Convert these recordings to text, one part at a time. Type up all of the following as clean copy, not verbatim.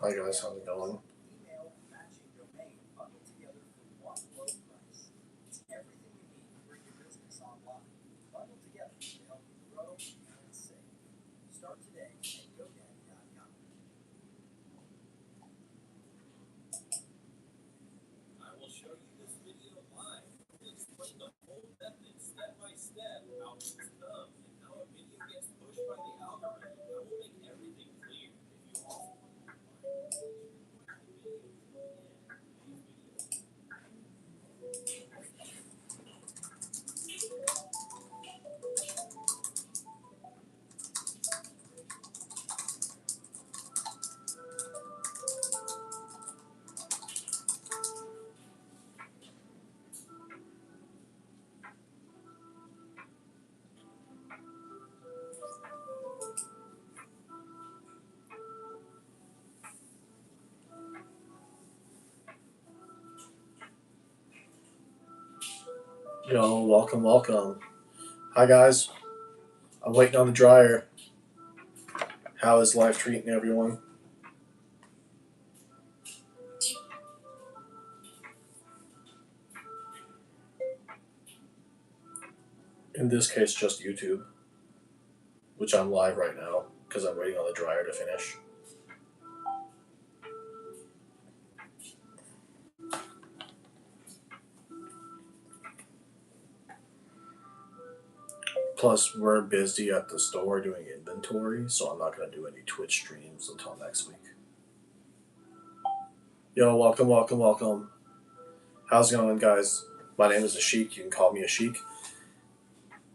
Hi guys, how's it going? Yo, welcome, welcome. Hi guys, I'm waiting on the dryer. How is life treating everyone? In this case, just YouTube, which I'm live right now because I'm waiting on the dryer to finish. Plus, we're busy at the store doing inventory, so I'm not going to do any Twitch streams until next week. Yo, welcome, welcome, welcome. How's it going, guys? My name is Ashik. You can call me Ashik.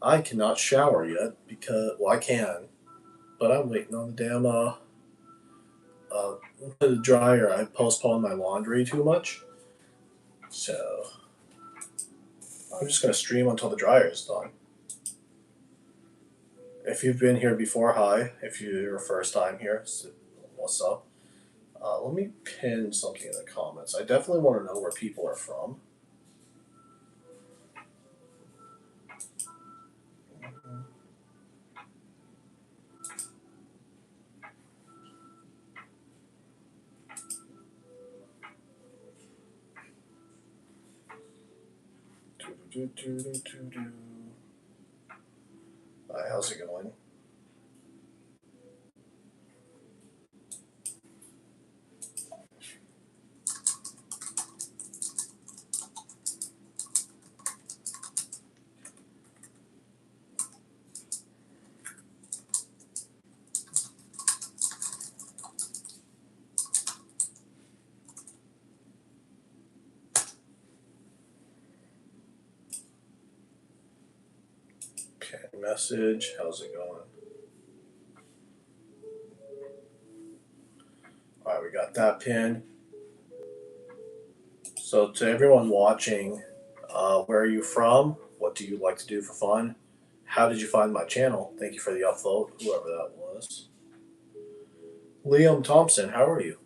I cannot shower yet because, well, I can, but I'm waiting on the damn the dryer. I postponed my laundry too much, so I'm just gonna stream until the dryer is done. If you've been here before, hi. If you're your first time here, what's up? Let me pin something in the comments. I definitely want to know where people are from. Hi, how's it going? Okay, message. How's it going? All right, we got that pin. So to everyone watching, where are you from? What do you like to do for fun? How did you find my channel? Thank you for the upvote, whoever that was. Liam Thompson, how are you?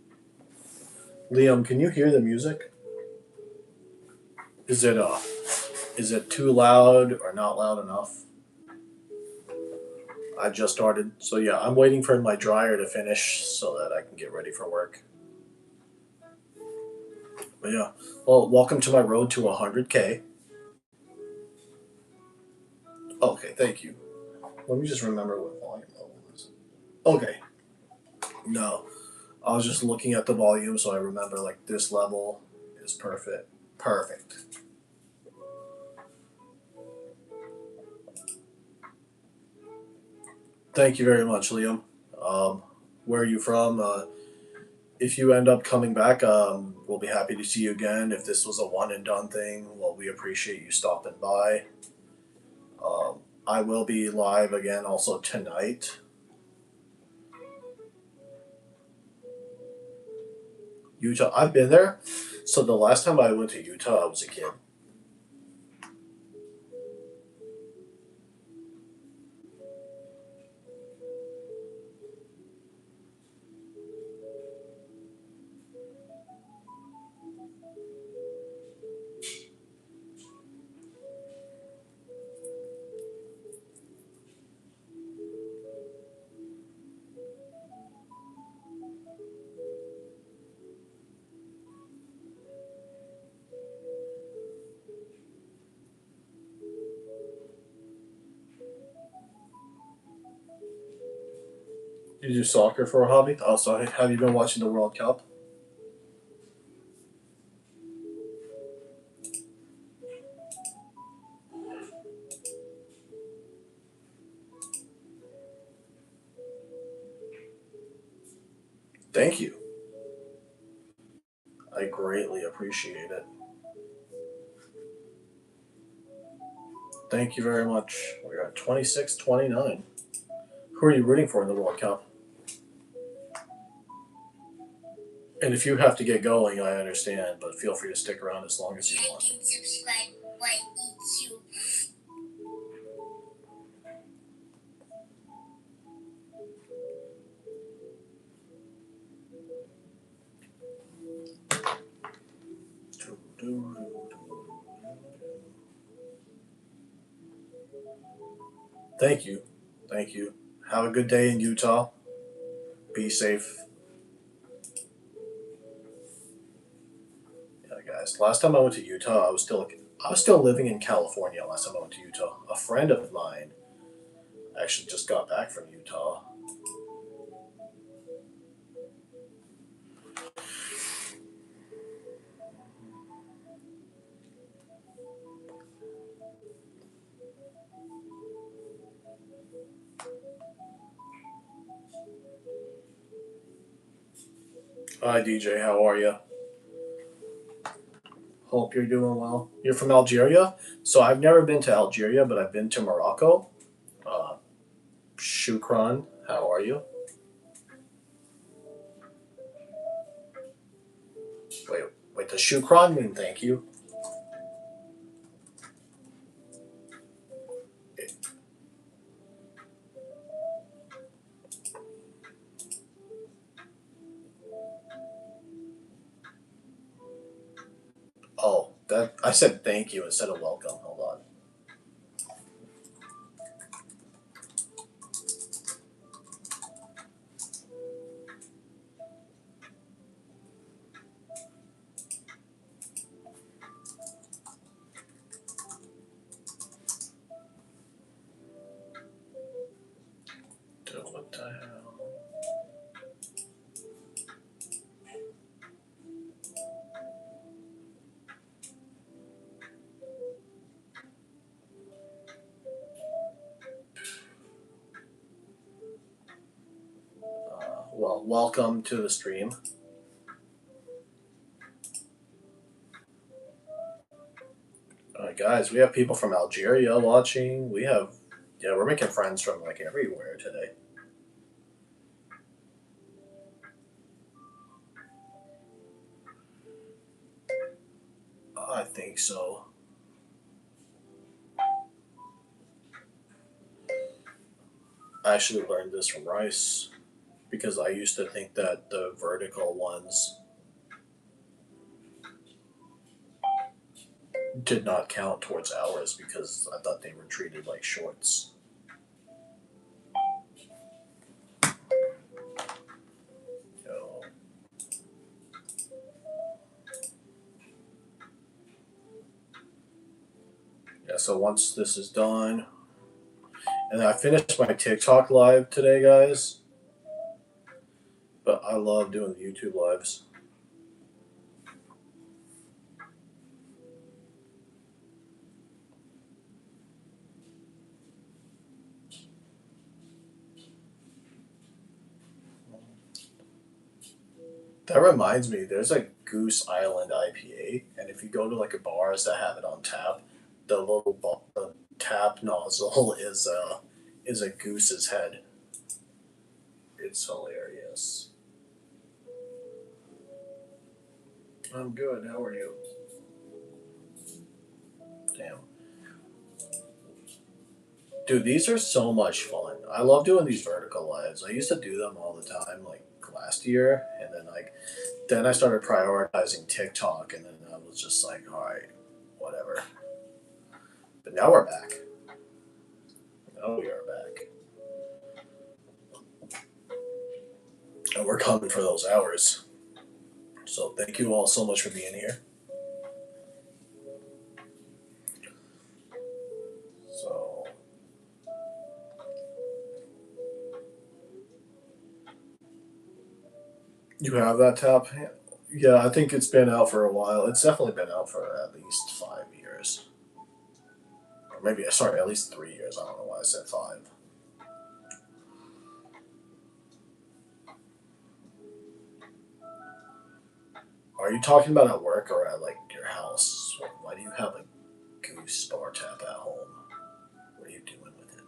Liam, can you hear the music? Is it too loud or not loud enough? I just started, so yeah, I'm waiting for my dryer to finish so that I can get ready for work. But yeah, well, welcome to my road to 100K. Okay, thank you. Let me just remember what volume level is. Okay, no, I was just looking at the volume, so I remember like this level is perfect. Perfect. Thank you very much, Liam. Where are you from? If you end up coming back, we'll be happy to see you again. If this was a one and done thing, well, we appreciate you stopping by. I will be live again also tonight. Utah, I've been there. So the last time I went to Utah, I was a kid. You do soccer for a hobby? Also, have you been watching the World Cup? Thank you. I greatly appreciate it. Thank you very much. We're at 26-29. Who are you rooting for in the World Cup? And if you have to get going, I understand, but feel free to stick around as long as you want. Like and subscribe while eat you. Thank you. Thank you. Have a good day in Utah. Be safe. Yeah, guys. Last time I went to Utah, I was still living in California last time I went to Utah. A friend of mine actually just got back from Utah. Hi DJ, how are you? Hope you're doing well. You're from Algeria? So I've never been to Algeria, but I've been to Morocco. Uh, Shukran, how are you? Wait, wait, does Shukran mean thank you? Oh, that I said thank you instead of welcome. Hold on. Dude, what the hell? Well, welcome to the stream. Guys, we have people from Algeria watching. Yeah, we're making friends from like everywhere today. I think so. I actually learned this from Rice because I used to think that the vertical ones did not count towards hours because I thought they were treated like shorts. So, yeah, so once this is done, and I finished my TikTok live today, guys, but I love doing the YouTube lives. That reminds me, there's a Goose Island IPA, and if you go to like a bars that have it on tap, the tap nozzle is a goose's head. It's hilarious. I'm good. How are you? Damn, dude, these are so much fun. I love doing these vertical lives. I used to do them all the time, like last year, and then I started prioritizing TikTok, and then I was just like, all right, whatever. But now we're back. Now we are back, and we're coming for those hours. So thank you all so much for being here. So You have that tap? Yeah, I think it's been out for a while. It's definitely been out for at least 5 years. Or maybe, sorry, at least 3 years. I don't know why I said five. Are you talking about at work or at like your house? Why do you have a Goose bar tap at home? What are you doing with it?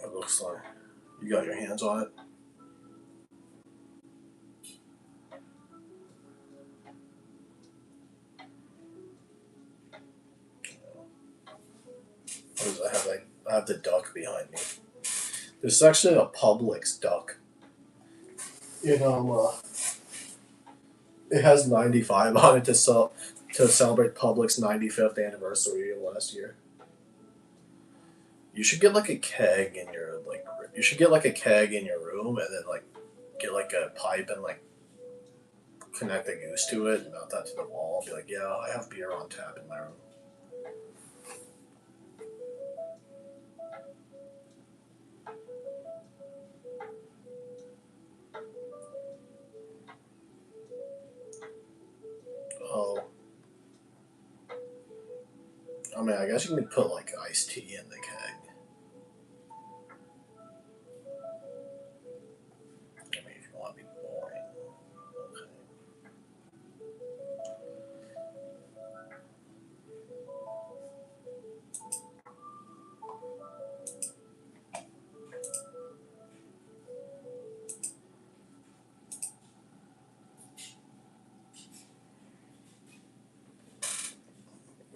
It looks like you got your hands on it. What does I have? Like, I have the duck behind me. There's actually a Publix duck. You know, it has 95 on it to celebrate Publix 95th anniversary of last year. You should get like a keg in your like. You should get like a keg in your room and then like get like a pipe and like connect the goose to it and mount that to the wall. Be like, yeah, I have beer on tap in my room. Oh, I mean, I guess you can put like iced tea in the keg. I mean, if you want to be boring. Okay.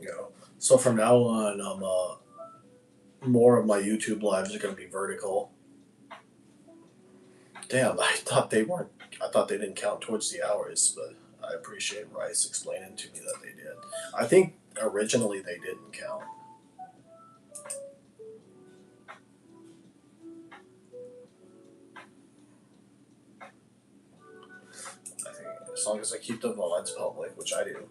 You know. So from now on, more of my YouTube lives are going to be vertical. Damn, I thought they weren't. I thought they didn't count towards the hours, but I appreciate Rice explaining to me that they did. I think originally they didn't count. I think as long as I keep the VODs public, which I do.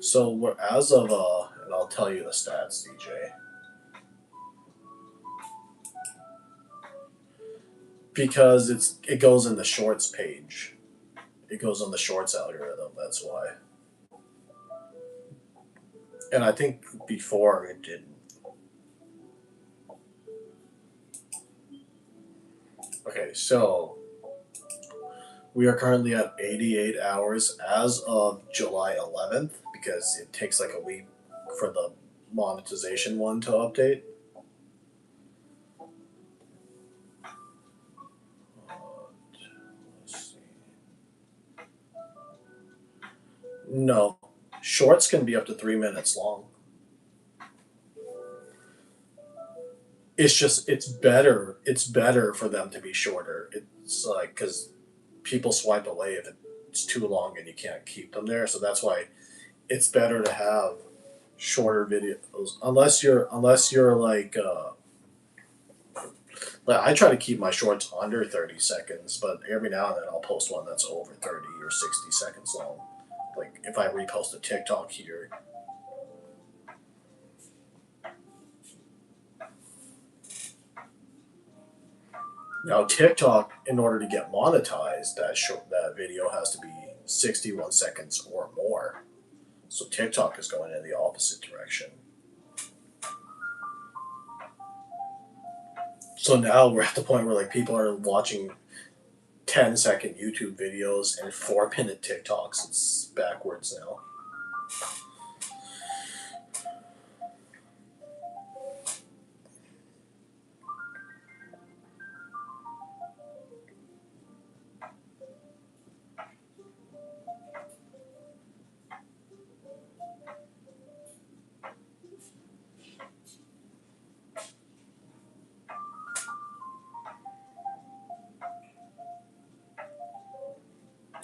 So we're as of and I'll tell you the stats, DJ, because it goes in the shorts page. It goes on the shorts algorithm. That's why. And I think before it didn't. Okay, so we are currently at 88 hours as of July 11th because it takes like a week for the monetization one to update. Let's see. No, shorts can be up to 3 minutes long. It's just it's better. It's better for them to be shorter. It's like because people swipe away if it's too long and you can't keep them there. So that's why it's better to have shorter videos unless you're like I try to keep my shorts under 30 seconds, but every now and then I'll post one that's over 30 or 60 seconds long. Like if I repost a TikTok here. Now TikTok, in order to get monetized, that video has to be 61 seconds or more. So TikTok is going in the opposite direction. So now we're at the point where like people are watching 10-second YouTube videos and 4-minute TikToks. It's backwards now.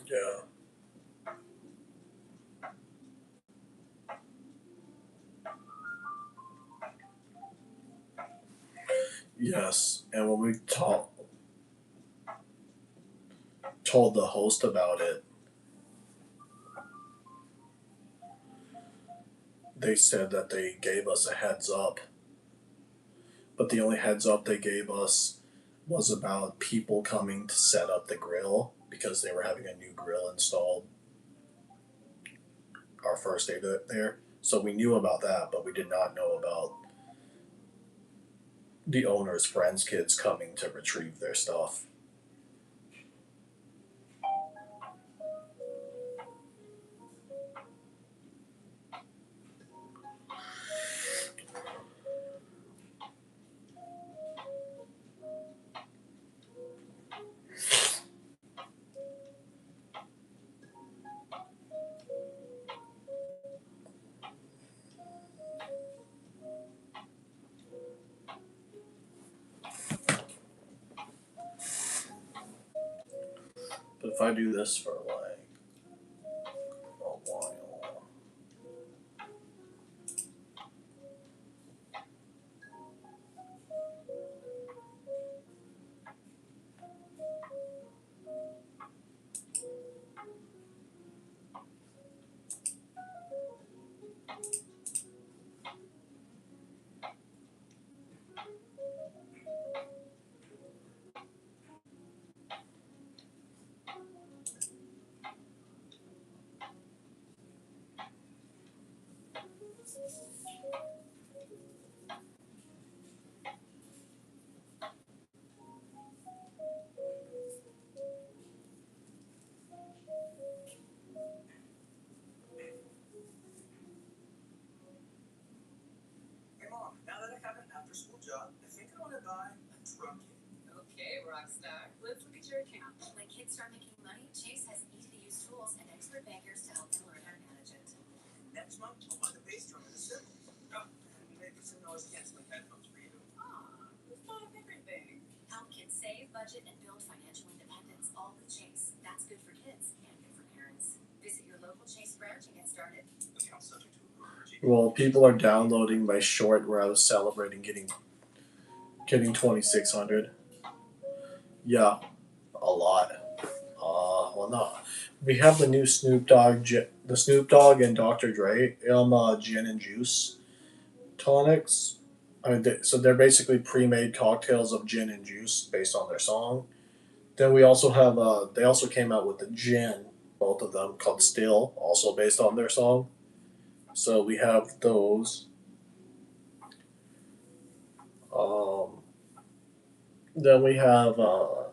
Yeah. Yes, and when we told the host about it, they said that they gave us a heads up, but the only heads up they gave us was about people coming to set up the grill because they were having a new grill installed our first day there. So we knew about that, but we did not know about the owner's friends' kids coming to retrieve their stuff. But if I do this for like a while, Hey mom, now that I have an after school job, I think I want to buy a truck. Okay, Rockstar. Let's look at your account. When kids start making money, Chase has easy-to-use tools and expert bankers to help them learn how to manage it. Next month, I'll buy the bass drum and the cymbal. Oh, and maybe some noise canceling headphones for you. Aw, who's thought of everything? Help kids save, budget, and build financial independence, all with Chase. That's good for kids and good for parents. Visit your local Chase branch and get started. Account subject to approval. well, people are downloading my short where I was celebrating getting 2600. Yeah, a lot. Well, no, we have the new the Snoop Dogg and Dr. Dre gin and juice tonics. So they're basically pre-made cocktails of gin and juice based on their song. Then we also have they also came out with the gin, both of them called Still, also based on their song. So we have those. Um, then we have oh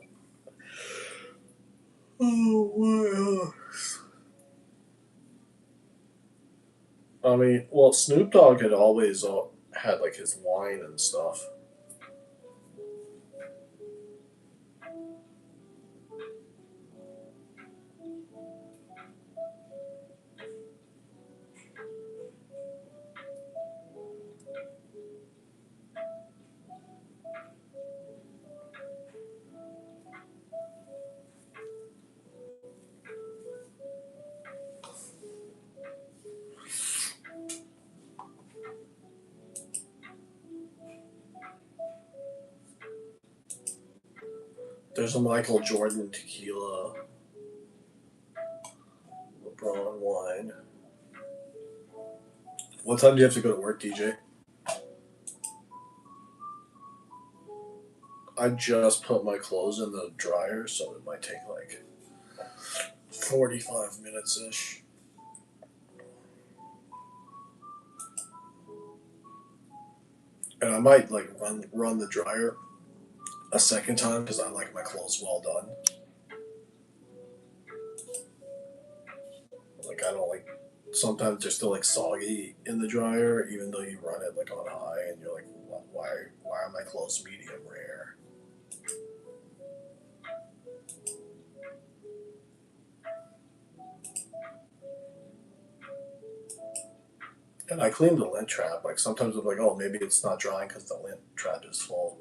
what else? I mean, well, Snoop Dogg had always had like his wine and stuff. There's a Michael Jordan tequila, LeBron wine. What time do you have to go to work, DJ? I just put my clothes in the dryer, so it might take like 45 minutes ish. And I might like run the dryer a second time because I like my clothes well done. Like I don't like sometimes they're still like soggy in the dryer, even though you run it like on high, and you're like, why are my clothes medium rare? And I clean the lint trap. Like sometimes I'm like, oh, maybe it's not drying because the lint trap is full.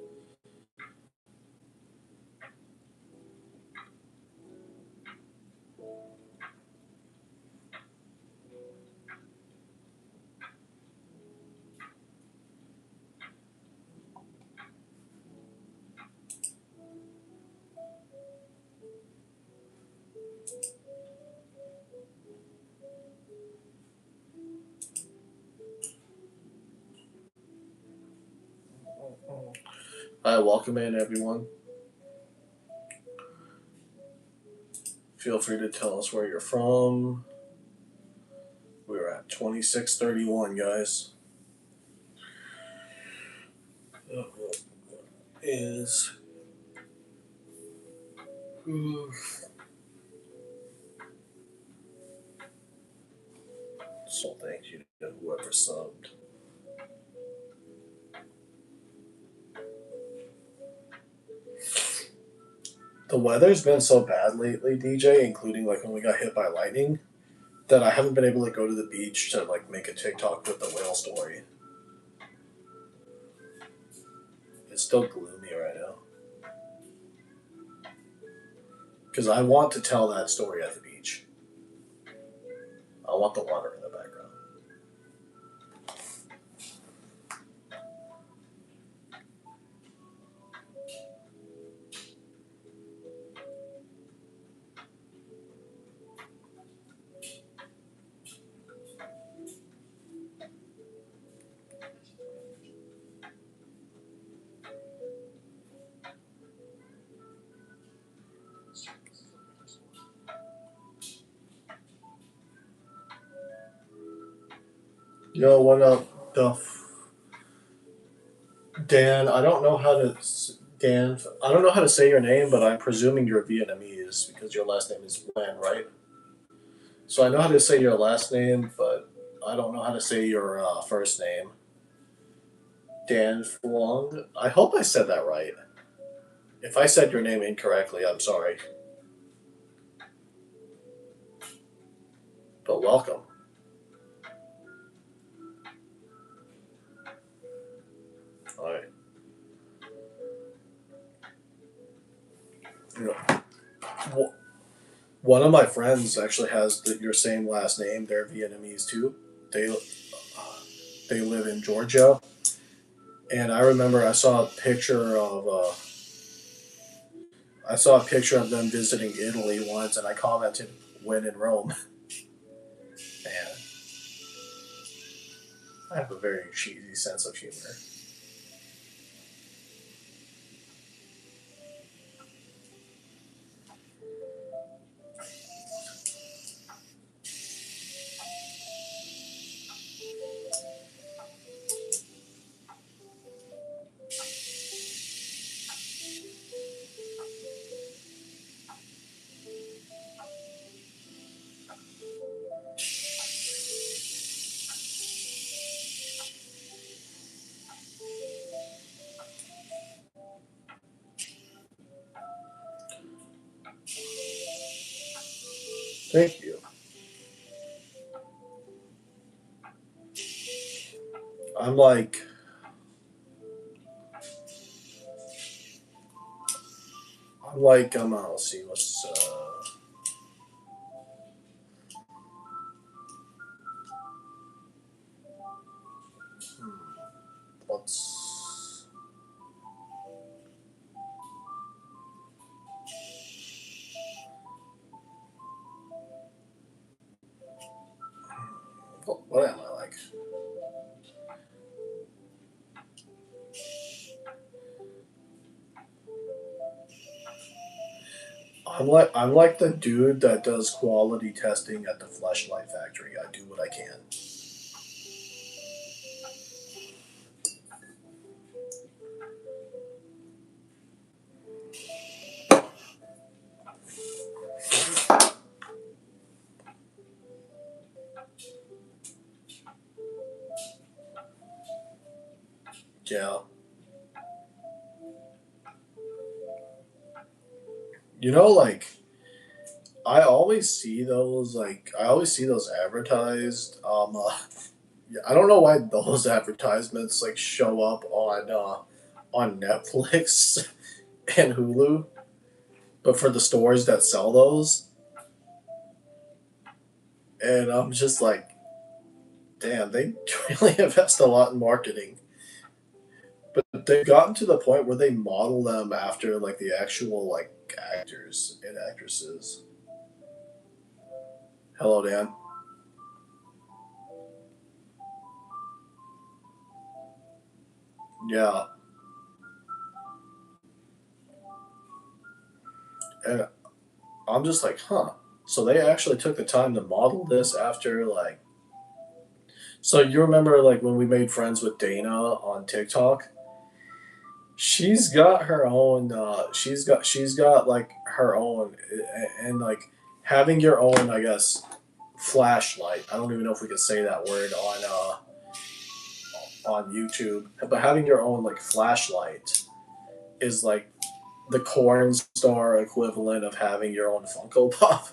Hi, welcome in everyone. Feel free to tell us where you're from. We're at 2631, guys. Is so thank you to whoever subbed. The weather's been so bad lately, DJ, including like when we got hit by lightning, that I haven't been able to go to the beach to like make a TikTok with the whale story. It's still gloomy right now. Because I want to tell that story at the beach. I want the water in the background. Yo, what up, Duff? Dan, I don't know how to. Dan, I don't know how to say your name, but I'm presuming you're Vietnamese because your last name is Wen, right? So I know how to say your last name, but I don't know how to say your first name. Dan Phuong. I hope I said that right. If I said your name incorrectly, I'm sorry. But welcome. All right. You know, one of my friends actually has your same last name. They're Vietnamese too. They live in Georgia, and I remember I saw a picture of them visiting Italy once, and I commented, "When in Rome." Man, I have a very cheesy sense of humor. Thank you. I'm like, let's see, what's, what am I like? I'm like the dude that does quality testing at the Fleshlight factory. I do what I can. Yeah. You know, like I always see those advertised. Yeah, I don't know why those advertisements like show up on Netflix and Hulu, but for the stores that sell those, and I'm just like, damn, they really invest a lot in marketing. But they've gotten to the point where they model them after like the actual like actors and actresses. Hello, Dan. Yeah. And I'm just like, huh. So they actually took the time to model this after like. So you remember like when we made friends with Dana on TikTok? She's got her own. She's got like her own, and like having your own, I guess, flashlight. I don't even know if we could say that word on YouTube, but having your own like flashlight is like the corn star equivalent of having your own Funko Pop.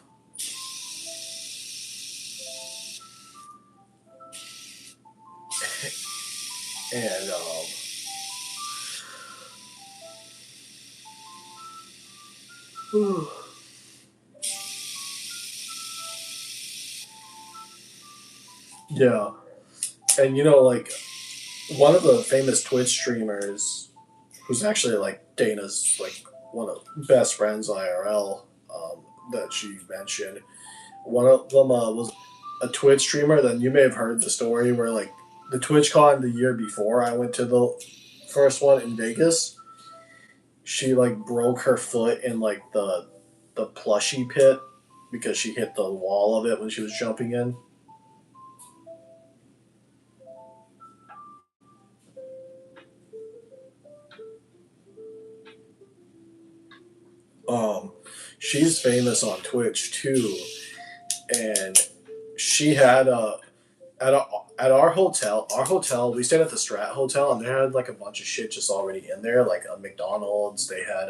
And yeah, and like one of the famous Twitch streamers, who's actually like Dana's like one of best friends IRL, that she mentioned. One of them was a Twitch streamer. Then you may have heard the story where like the TwitchCon the year before I went to the first one in Vegas, she like broke her foot in like the plushie pit because she hit the wall of it when she was jumping in. Um, she's famous on Twitch too, and she had at a, at our hotel, we stayed at the Strat Hotel, and they had like a bunch of shit just already in there, like a McDonald's. They had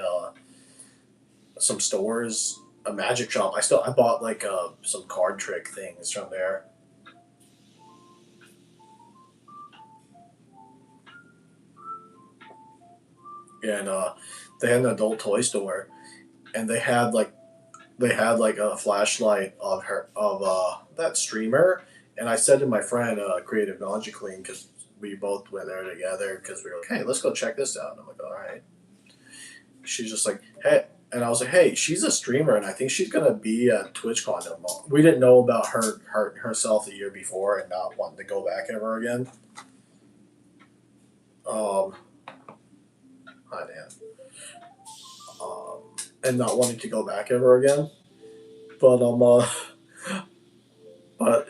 some stores, a magic shop. I bought like some card trick things from there, and they had an adult toy store, and they had like a flashlight of her of that streamer, and I said to my friend, Creative Nausea Queen, because we both went there together because we were like, hey, let's go check this out. And I'm like, all right. She's just like, hey, and I was like, hey, she's a streamer, and I think she's gonna be at TwitchCon tomorrow. We didn't know about her hurting herself the year before and not wanting to go back ever again. Um, hi Dan. Um, and not wanting to go back ever again. But but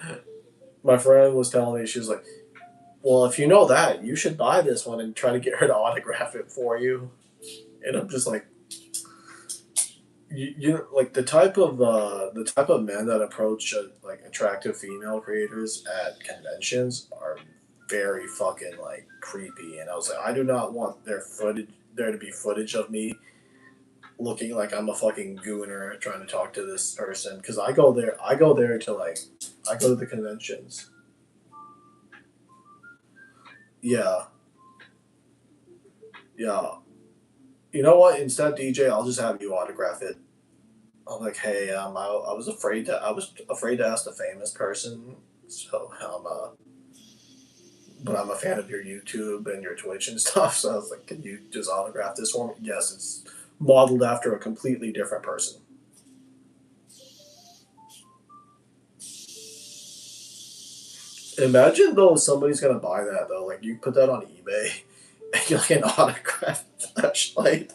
my friend was telling me, she was like, well, if you know that, you should buy this one and try to get her to autograph it for you. And I'm just like, like the type of men that approach like attractive female creators at conventions are very fucking like creepy. And I was like, I do not want there to be footage of me looking like I'm a fucking gooner trying to talk to this person, because I go there to like I go to the conventions. Yeah, yeah. You know what? Instead, DJ, I'll just have you autograph it. I'm like, hey, I was afraid to ask the famous person, so but I'm a fan of your YouTube and your Twitch and stuff. So I was like, can you just autograph this for me? Yes, it's modeled after a completely different person. Imagine though somebody's gonna buy that though. Like you put that on eBay and you like an autographed flashlight.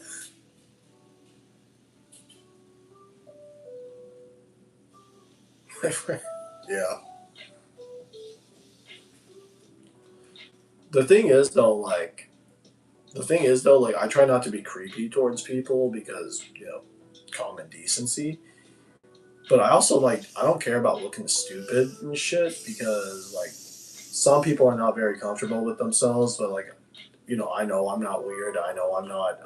Yeah. The thing is though, like I try not to be creepy towards people because common decency. But I also like I don't care about looking stupid and shit because like some people are not very comfortable with themselves. But like I know I'm not weird. I know I'm not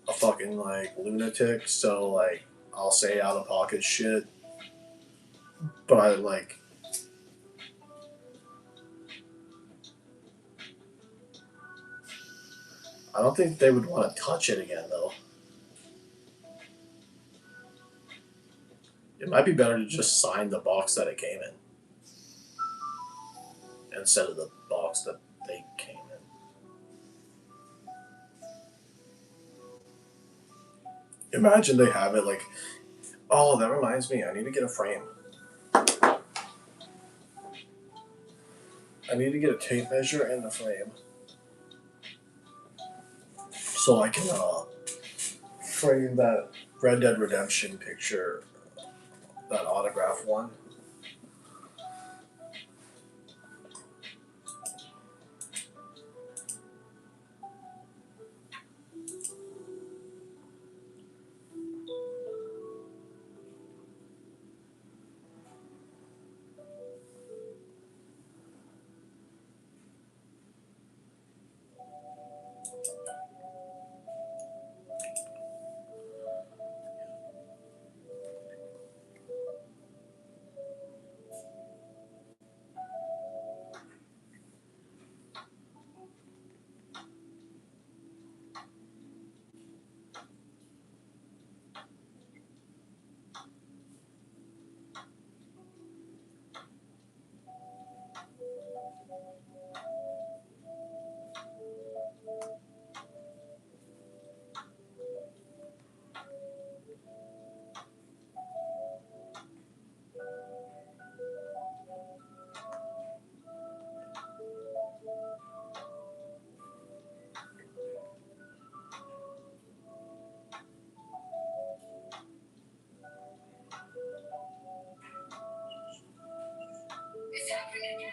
a fucking like lunatic. So like I'll say out of pocket shit. But I don't think they would want to touch it again though. It might be better to just sign the box that it came in instead of the box that they came in. Imagine they have it like, oh, that reminds me, I need to get a frame. I need to get a tape measure and a frame so I can frame that Red Dead Redemption picture, that autograph one. It's happening again.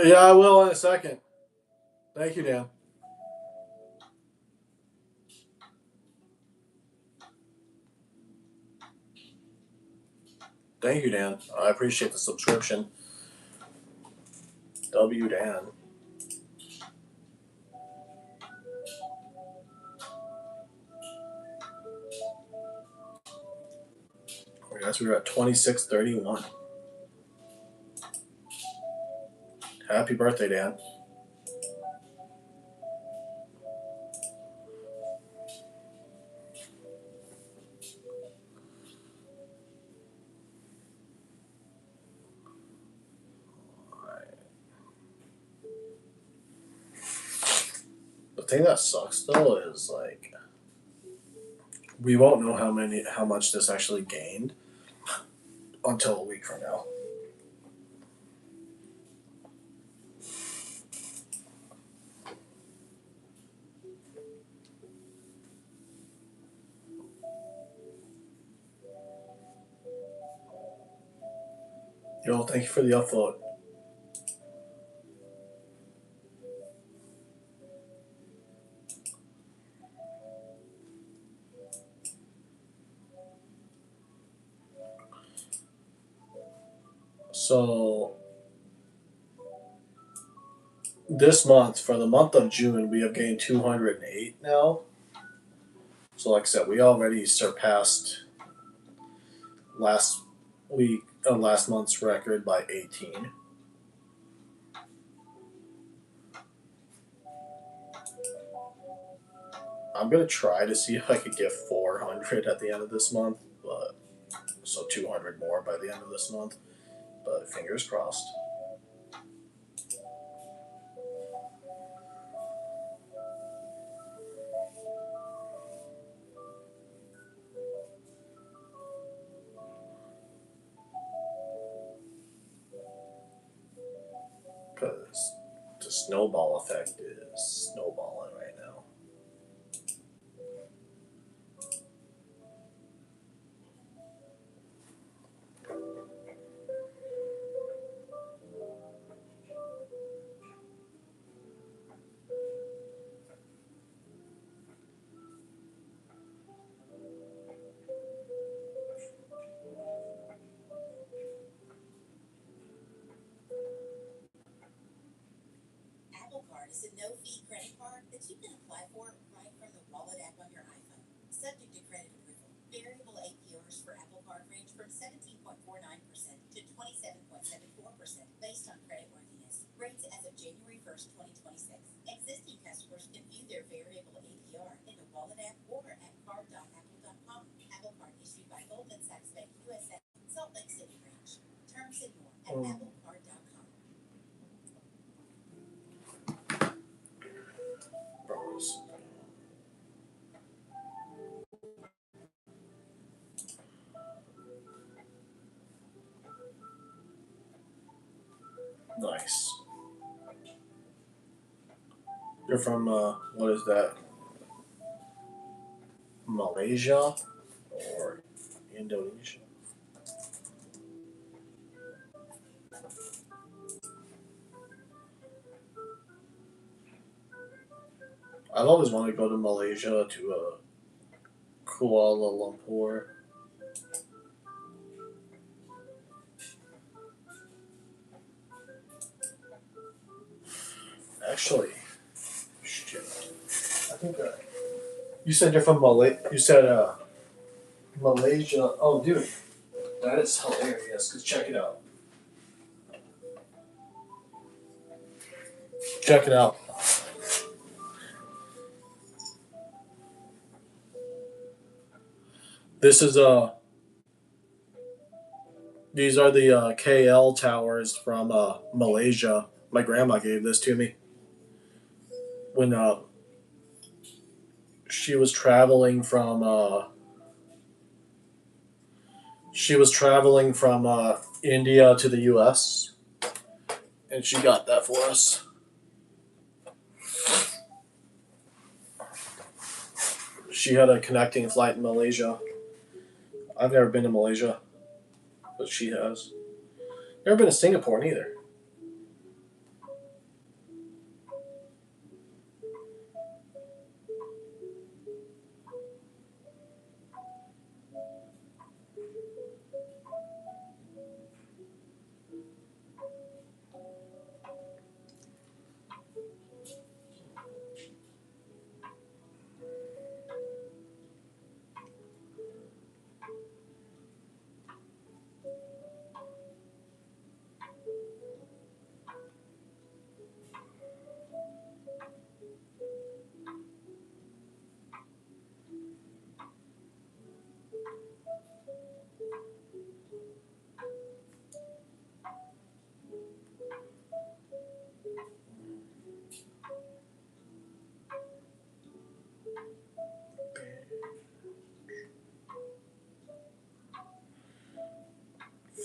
Yeah, I will in a second. Thank you, Dan. Thank you, Dan. I appreciate the subscription. W Dan. I guess we were at 26:31. Happy birthday, Dan. The thing that sucks though is like we won't know how much this actually gained until a week from now. Yo, thank you for the upvote. So this month, for the month of June, we have gained 208 now. So like I said, we already surpassed last last month's record by 18. I'm gonna try to see if I could get 400 at the end of this month, but so 200 more by the end of this month. But fingers crossed. Because the snowball effect is snowballing right now. Apple Card is a no-fee credit card that you can apply for right from the Wallet app on your iPhone. Subject to credit approval. Variable APRs for Apple Card range from 17.49% to 27.74% based on creditworthiness. Rates as of January 1st, 2026. Existing customers can view their variable APR in the Wallet app or at card.apple.com. Apple Card issued by Goldman Sachs Bank USA, Salt Lake City branch. Terms and more at applecard.com. Bros. You're from what is that? Malaysia or Indonesia? I've always wanted to go to Malaysia to Kuala Lumpur. Actually, shit. I think you said you're from You said Malaysia. Oh, dude, that is hilarious. Cause check it out. Check it out. This is These are the KL towers from Malaysia. My grandma gave this to me when she was traveling from India to the U.S. and she got that for us. She had a connecting flight in Malaysia. I've never been to Malaysia, but she has. Never been to Singapore neither.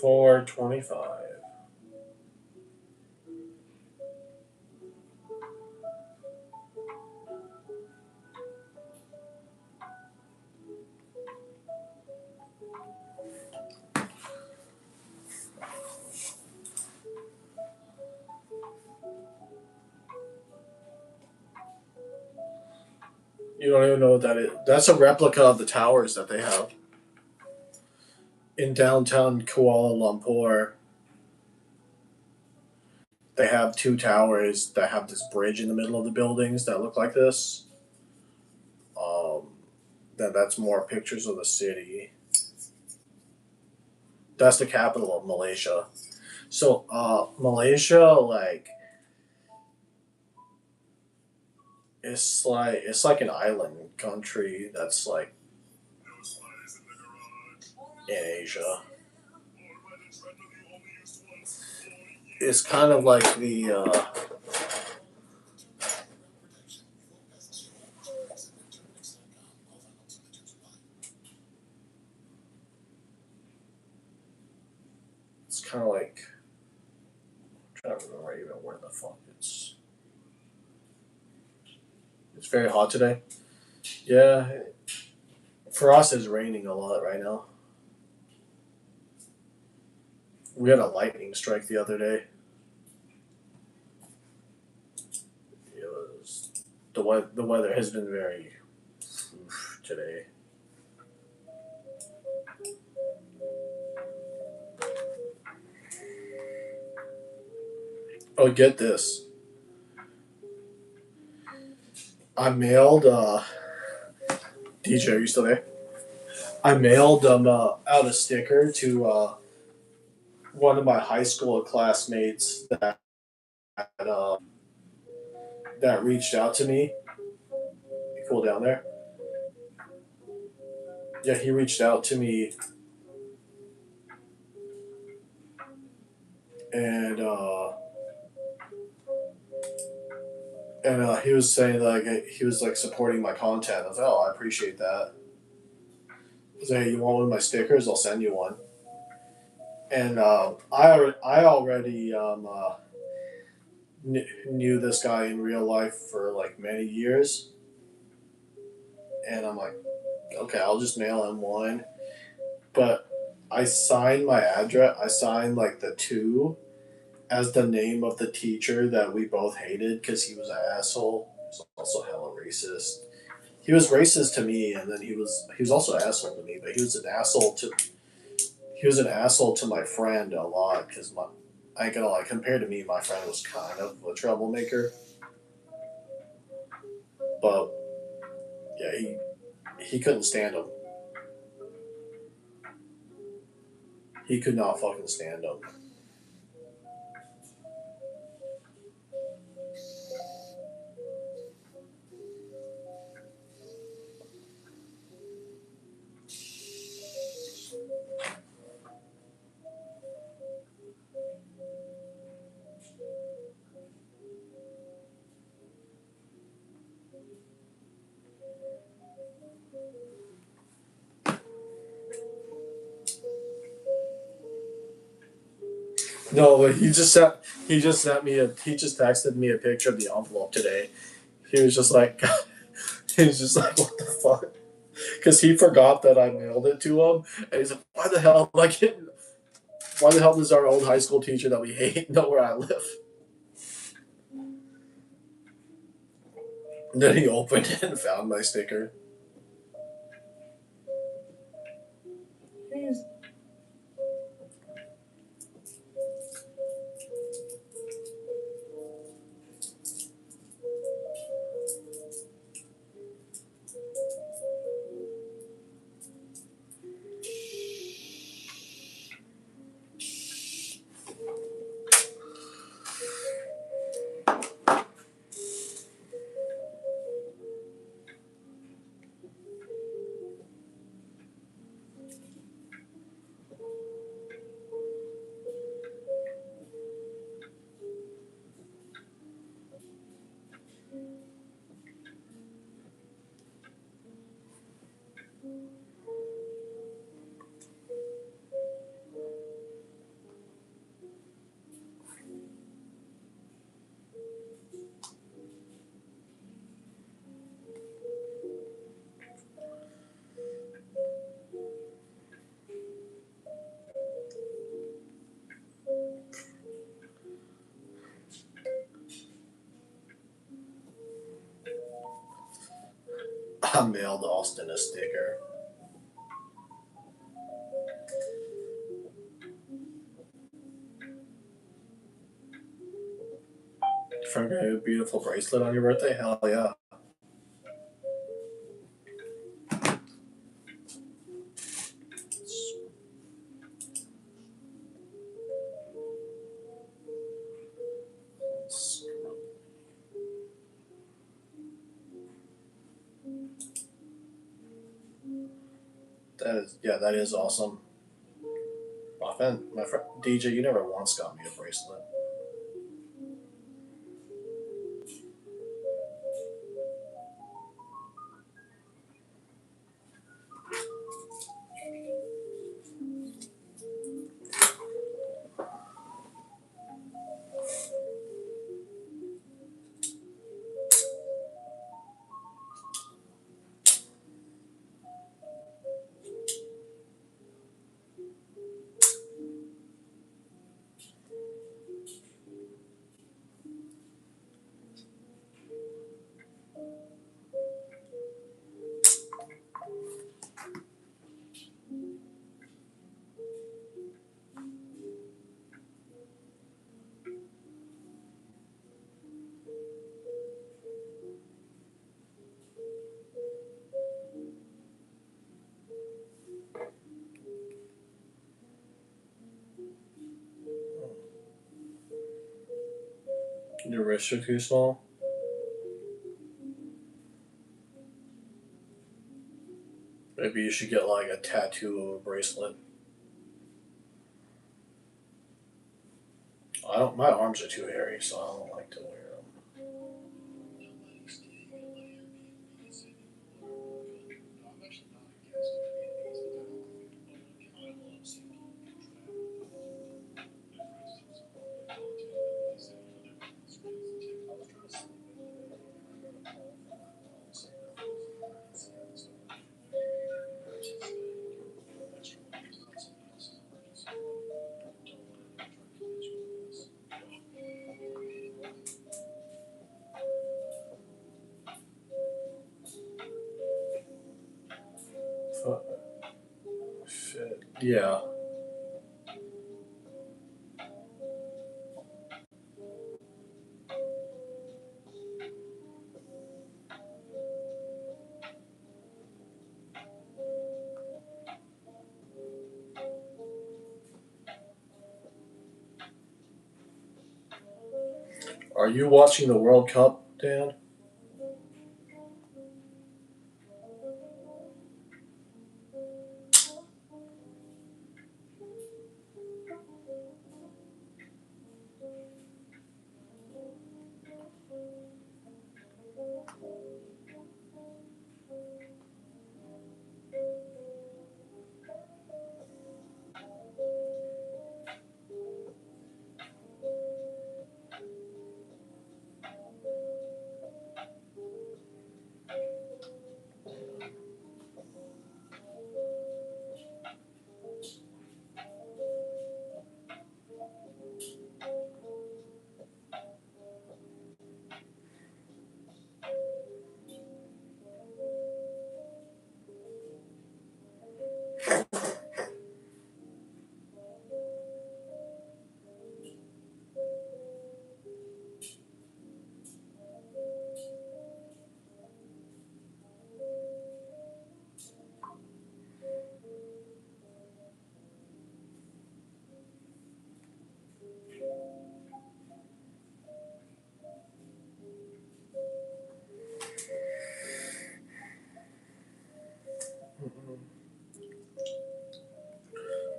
$4.25. You don't even know what that is. That's a replica of the towers that they have in downtown Kuala Lumpur. They have two towers that have this bridge in the middle of the buildings that look like this. Um, that's more pictures of the city. That's the capital of Malaysia. So, Malaysia, like, it's like an island country that's like in Asia. It's kind of like the it's kind of like I'm trying to remember even where the fuck it's. It's very hot today. Yeah, for us, it's raining a lot right now. We had a lightning strike the other day. It was the weather has been very today. Oh, get this! I mailed DJ. Are you still there? I mailed out a sticker to one of my high school classmates uh, that reached out to me. You cool down there? Yeah, he reached out to me and he was saying like he was like supporting my content. I was like, oh, I appreciate that. I was like, hey, you want one of my stickers? I'll send you one. And I already knew this guy in real life for like many years, and I'm like, okay, I'll just mail him one. But I signed my address. I signed like the two as the name of the teacher that we both hated because he was an asshole. He was also hella racist. He was racist to me, and then he was also an asshole to me. But he was an asshole to my friend a lot because my I ain't gonna lie. Compared to me, my friend was kind of a troublemaker. But yeah, he couldn't stand him. He could not fucking stand him. No, but he just sent me a he just texted me a picture of the envelope today. He was just like he was just like what the fuck? Because he forgot that I mailed it to him, and he's like, why the hell does our old high school teacher that we hate know where I live? And then he opened it and found my sticker. I mailed Austin a sticker. Frank, a beautiful bracelet on your birthday? Hell yeah. That is awesome. My friend DJ, you never once got me a bracelet. Your wrists are too small. Maybe you should get like a tattoo of a bracelet. I don't. My arms are too hairy, so I don't like to wear them. Shit. Yeah. Are you watching the World Cup, Dan?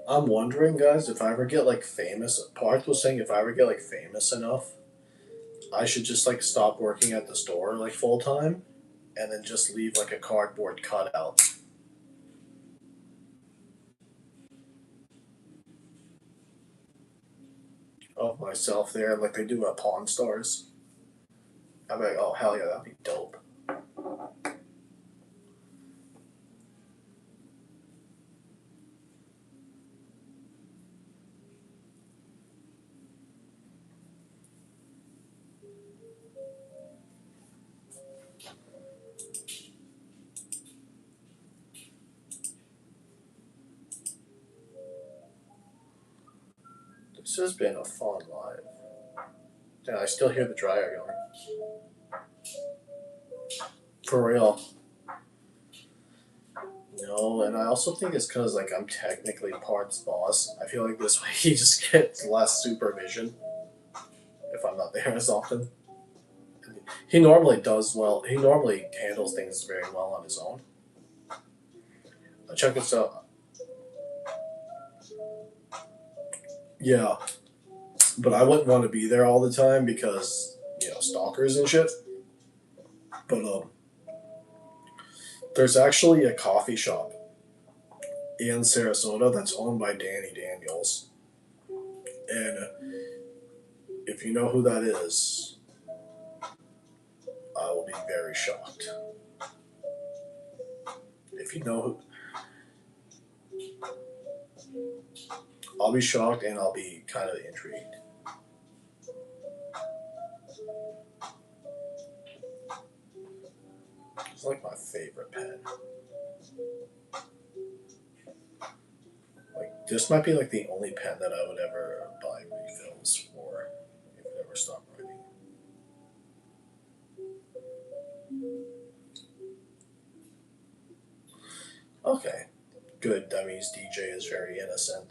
I'm wondering, guys, if I ever get like famous. Parth was saying if I ever get like famous enough, I should just like stop working at the store like full time, and then just leave like a cardboard cutout of myself there, like they do at Pawn Stars. I'm like, oh hell yeah, that'd be dope. This has been a fun live. Yeah, I still hear the dryer going. For real. No, and I also think it's because like I'm technically Parth's boss. I feel like this way he just gets less supervision if I'm not there as often. He normally does well. He normally handles things very well on his own. Check this out. Yeah, but I wouldn't want to be there all the time because stalkers and shit. But there's actually a coffee shop in Sarasota that's owned by Danny Daniels, and if you know who that is, I will be very shocked. If you know who, I'll be shocked and I'll be kind of intrigued. It's like my favorite pen. Like this might be like the only pen that I would ever buy refills for if it ever stopped writing. Okay, good. That means DJ is very innocent.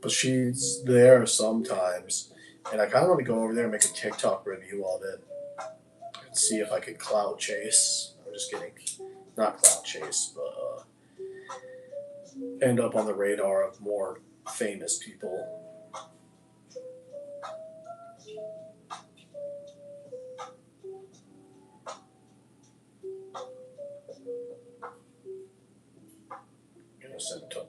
But she's there sometimes, and I kind of want to go over there and make a TikTok review of it and see if I could clout chase. I'm just kidding, not clout chase, but end up on the radar of more famous people. I'm gonna send it to him.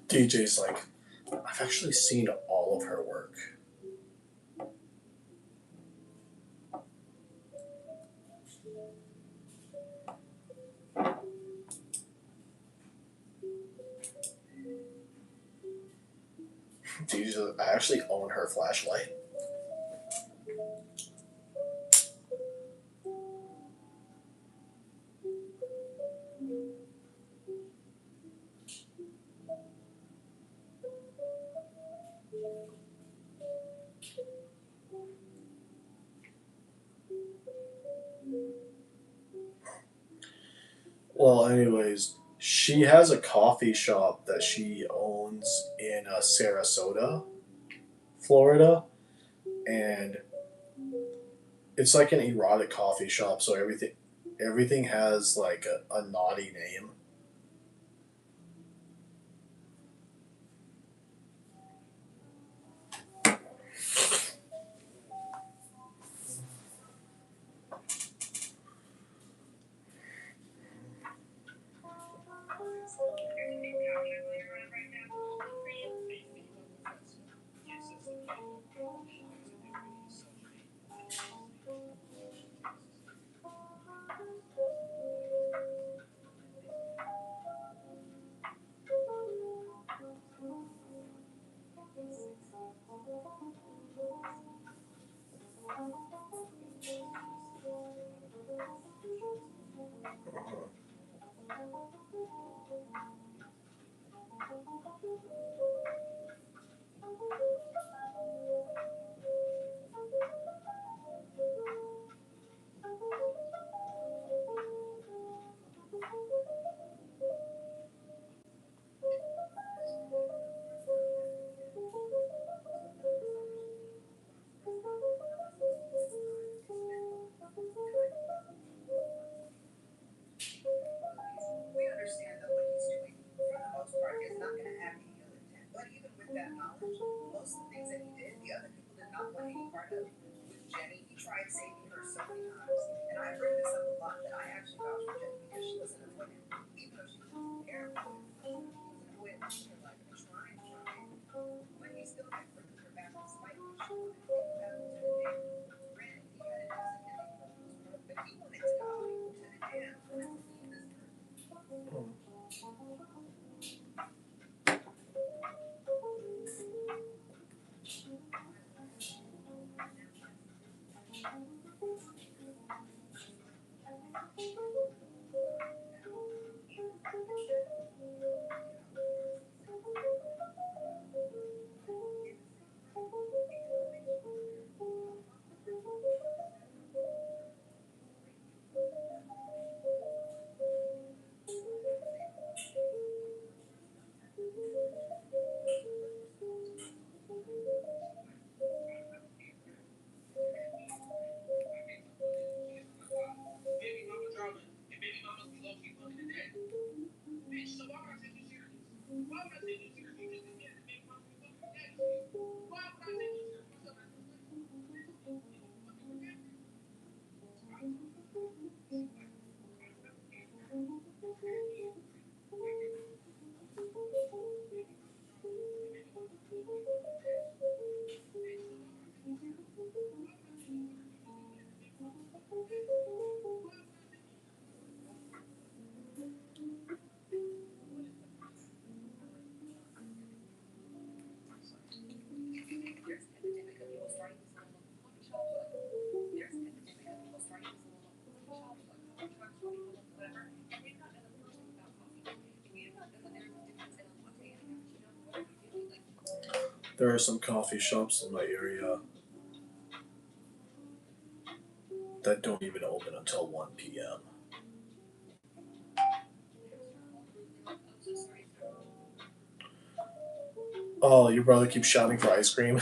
DJ's like, I've actually seen all of her work. DJ's like, I actually own her flashlight. anyways, she has a coffee shop that she owns in Sarasota, Florida, and it's like an erotic coffee shop. So everything has like a naughty name. We understand that what he's doing, for the most part, is not going to have any ill intent. But even with that knowledge, most of the things that he did, the other people did not want any part of. With Jenny, he tried saving her so many times. And I bring this up a lot that I actually vouch for Jenny because she was an avoidant. Even though she was a parent, she was an avoidant in her life and trying. But he still kept bringing her back despite what she wanted to get back to the dam. Granted, he had it as an ending, but he wanted to go to the dam, wanted to leave this earth. Baby mama drama, and baby mamas be low key fucking today. Bitch, so why would I take you serious? Why would I take you serious? You just admitted that baby mamas be fucking today. Why would I take you serious? What's up, man? There's an epidemic of people starting these little coffee shops. There's an epidemic of people starting these little coffee shops, like coffee trucks, coffee pull-ups, whatever. And they've not done a person without coffee. And we have not done there's a difference in a latte and a cappuccino. What are you doing? Like, There are some coffee shops in my area that don't even open until 1 p.m. I'm so sorry, sir. Oh, your brother keeps shouting for ice cream.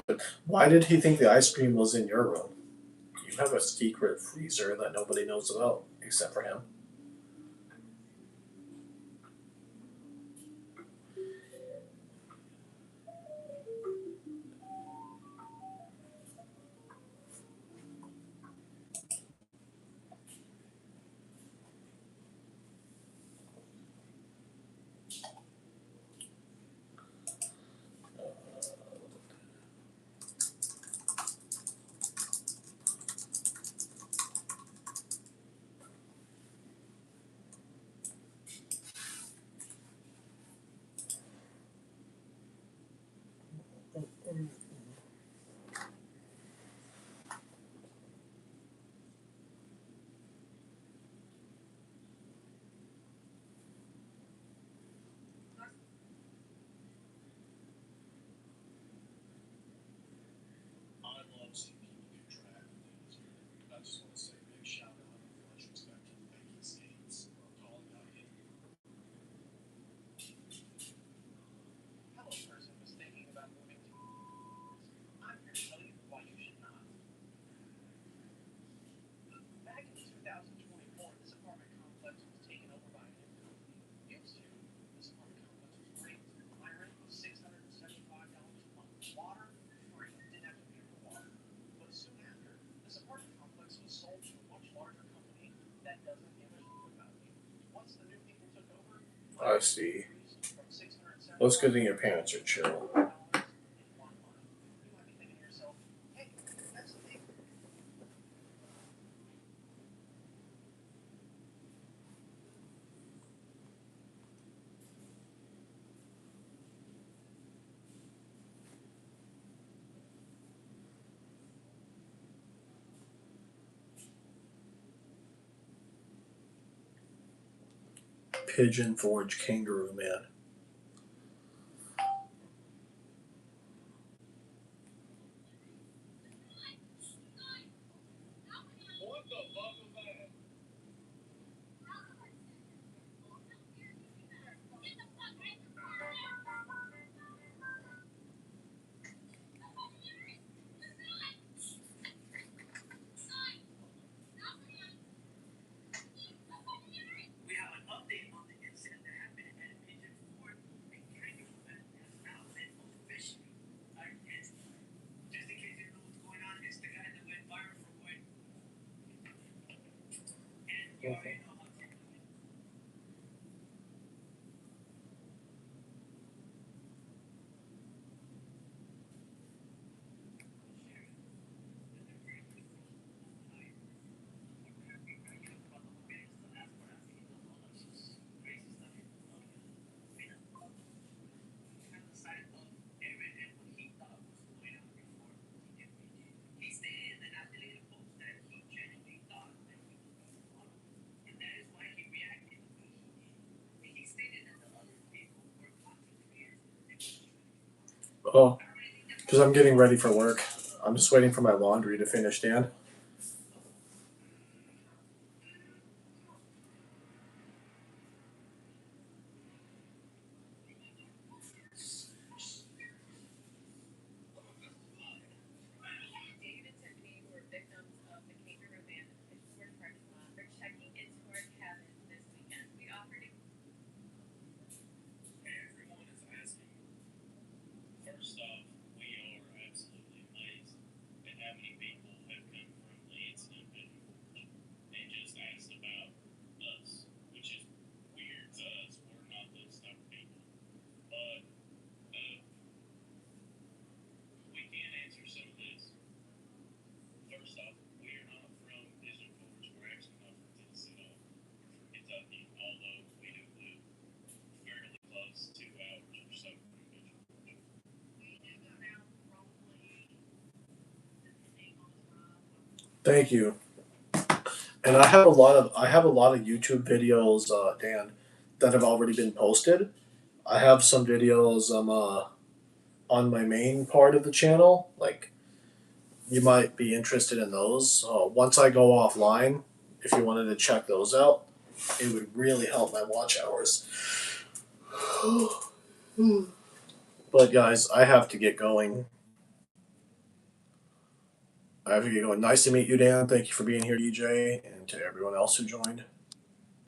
Good. Why did he think the ice cream was in your room? You have a secret freezer that nobody knows about except for him. I see. Well, it's good that your parents are chill. Hey, that's the thing. Pigeon Forge Kangaroo Man. We have an update on the incident that happened at Pigeon Forge. A kangaroo man has now been officially arrested. Just in case you don't know what's going on, it's the guy that went viral for what? And you already know how to do it. He stated in an updated post that he genuinely thought that he was being followed, and that is why he reacted the way he did. And he stated that the other people were content creators and he was trying to Oh, because I'm getting ready for work. I'm just waiting for my laundry to finish, Dan. David and Tiffany, who were victims of the kangaroo man in the Pittsburgh parking lot, are checking into our cabin this weekend. We offered to Everyone is asking. First off, we are absolutely amazed at how many people have come from the incident and just asked about us, which is weird to us. We're not those type of people. But we can answer some of this. First off, we are not from Pigeon Forge. We're actually not from Tennessee at all. We're from Kentucky, although we do live fairly close, 2 hours or so from Pigeon Forge. we do go down probably depending on the time. Thank you. And I have a lot of YouTube videos, Dan, that have already been posted. I have some videos on my main part of the channel. Like you might be interested in those. Once I go offline, if you wanted to check those out, it would really help my watch hours. But guys, I have to get going. Nice to meet you, Dan. Thank you for being here, DJ, and to everyone else who joined.